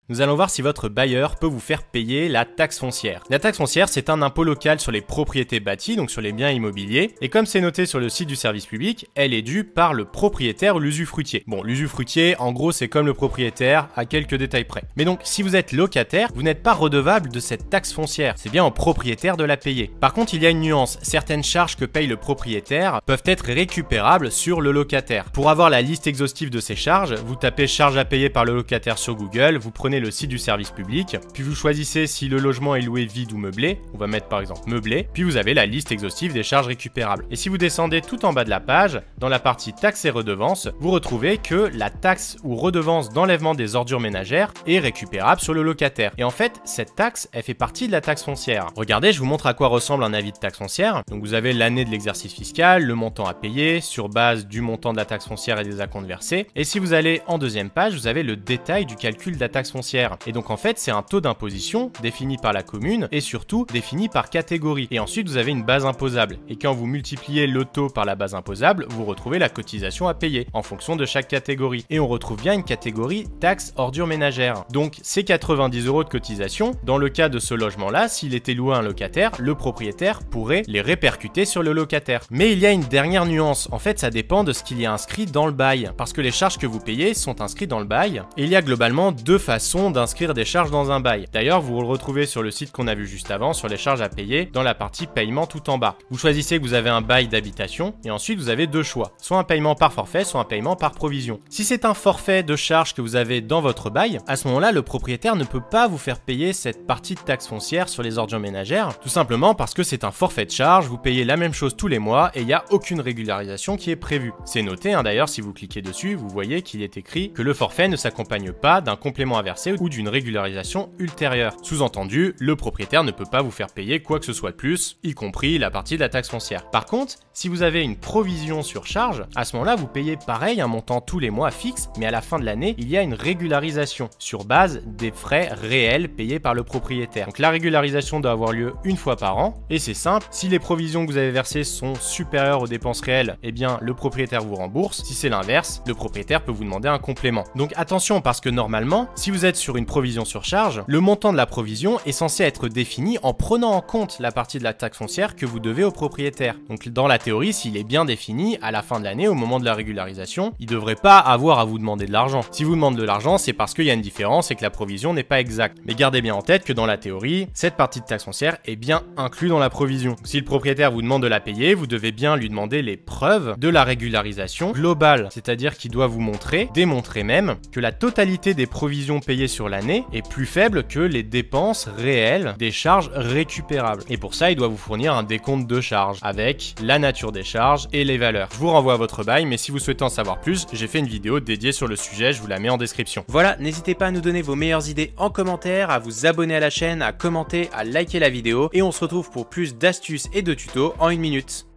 Nous allons voir si votre bailleur peut vous faire payer la taxe foncière. La taxe foncière, c'est un impôt local sur les propriétés bâties, donc sur les biens immobiliers. Et comme c'est noté sur le site du service public, elle est due par le propriétaire ou l'usufruitier. Bon, l'usufruitier, en gros, c'est comme le propriétaire, à quelques détails près. Mais donc, si vous êtes locataire, vous n'êtes pas redevable de cette taxe foncière. C'est bien au propriétaire de la payer. Par contre, il y a une nuance. Certaines charges que paye le propriétaire peuvent être récupérables sur le locataire. Pour avoir la liste exhaustive de ces charges, vous tapez charges à payer par le locataire sur Google, vous prenez le site du service public, puis vous choisissez si le logement est loué vide ou meublé, on va mettre par exemple meublé, puis vous avez la liste exhaustive des charges récupérables. Et si vous descendez tout en bas de la page, dans la partie taxes et redevances, vous retrouvez que la taxe ou redevance d'enlèvement des ordures ménagères est récupérable sur le locataire. Et en fait, cette taxe, elle fait partie de la taxe foncière. Regardez, je vous montre à quoi ressemble un avis de taxe foncière. Donc vous avez l'année de l'exercice fiscal, le montant à payer, sur base du montant de la taxe foncière et des acomptes versés. Et si vous allez en deuxième page, vous avez le détail du calcul de la taxe foncière. Et donc en fait, c'est un taux d'imposition défini par la commune et surtout défini par catégorie. Et ensuite, vous avez une base imposable. Et quand vous multipliez le taux par la base imposable, vous retrouvez la cotisation à payer en fonction de chaque catégorie. Et on retrouve bien une catégorie taxe ordures ménagères. Donc ces 90 € de cotisation, dans le cas de ce logement-là, s'il était loué à un locataire, le propriétaire pourrait les répercuter sur le locataire. Mais il y a une dernière nuance. En fait, ça dépend de ce qu'il y a inscrit dans le bail. Parce que les charges que vous payez sont inscrites dans le bail. Et il y a globalement deux façons d'inscrire des charges dans un bail. D'ailleurs, vous le retrouvez sur le site qu'on a vu juste avant, sur les charges à payer, dans la partie paiement tout en bas. Vous choisissez que vous avez un bail d'habitation et ensuite vous avez deux choix, soit un paiement par forfait, soit un paiement par provision. Si c'est un forfait de charges que vous avez dans votre bail, à ce moment-là, le propriétaire ne peut pas vous faire payer cette partie de taxe foncière sur les ordures ménagères, tout simplement parce que c'est un forfait de charge, vous payez la même chose tous les mois et il n'y a aucune régularisation qui est prévue. C'est noté, d'ailleurs, si vous cliquez dessus, vous voyez qu'il est écrit que le forfait ne s'accompagne pas d'un complément à verser ou d'une régularisation ultérieure. Sous-entendu, le propriétaire ne peut pas vous faire payer quoi que ce soit de plus, y compris la partie de la taxe foncière. Par contre, si vous avez une provision sur charge, à ce moment-là, vous payez pareil un montant tous les mois fixe, mais à la fin de l'année, il y a une régularisation sur base des frais réels payés par le propriétaire. Donc la régularisation doit avoir lieu une fois par an, et c'est simple, si les provisions que vous avez versées sont supérieures aux dépenses réelles, eh bien le propriétaire vous rembourse. Si c'est l'inverse, le propriétaire peut vous demander un complément. Donc attention, parce que normalement, si vous êtes sur une provision sur charge, le montant de la provision est censé être défini en prenant en compte la partie de la taxe foncière que vous devez au propriétaire. Donc dans la théorie, s'il est bien défini, à la fin de l'année, au moment de la régularisation, il ne devrait pas avoir à vous demander de l'argent. Si vous demande de l'argent, c'est parce qu'il y a une différence et que la provision n'est pas exacte. Mais gardez bien en tête que dans la théorie, cette partie de taxe foncière est bien inclue dans la provision. Si le propriétaire vous demande de la payer, vous devez bien lui demander les preuves de la régularisation globale, c'est-à-dire qu'il doit vous montrer, démontrer même, que la totalité des provisions payées sur l'année est plus faible que les dépenses réelles des charges récupérables. Et pour ça, il doit vous fournir un décompte de charges avec la nature des charges et les valeurs. Je vous renvoie à votre bail, mais si vous souhaitez en savoir plus, j'ai fait une vidéo dédiée sur le sujet, je vous la mets en description. Voilà, n'hésitez pas à nous donner vos meilleures idées en commentaire, à vous abonner à la chaîne, à commenter, à liker la vidéo, et on se retrouve pour plus d'astuces et de tutos en une minute.